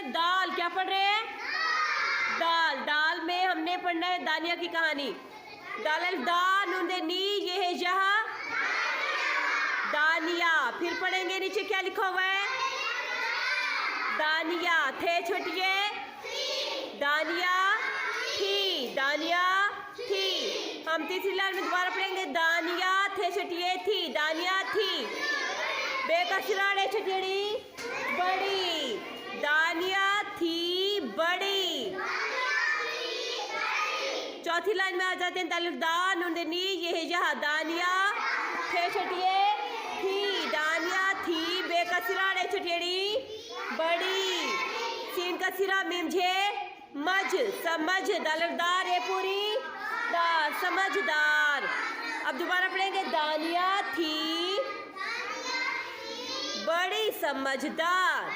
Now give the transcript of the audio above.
हैं दाल। क्या पढ़ रहे हैं? दाल। दाल में हमने पढ़ना है दानिया की कहानी। दाल अल्फ दा नून दे नी, ये है यहाँ दानिया। फिर पढ़ेंगे नीचे क्या लिखा हुआ है? दानिया। थे छोटिए दानिया थी, दानिया थी। हम तीसरी लाइन में दोबारा पढ़ेंगे दानिया थे छोटिए थी, दानिया थी। बे का सिराड़े छोटियड़ी बड़ी, दानिया थी बड़ी। चौथी लाइन में आ जाते हैं तालिफ दा नून दे नी, ये है यहाँ दानिया थे छोटिए थी, दानिया थी। बे का सिराड़े छोटियड़ी बड़ी, सीन का सिरा मीम झे मज, समझ, दालदार है पूरी दार, समझदार। अब दोबारा पढ़ेंगे दानिया थी बड़ी समझदार।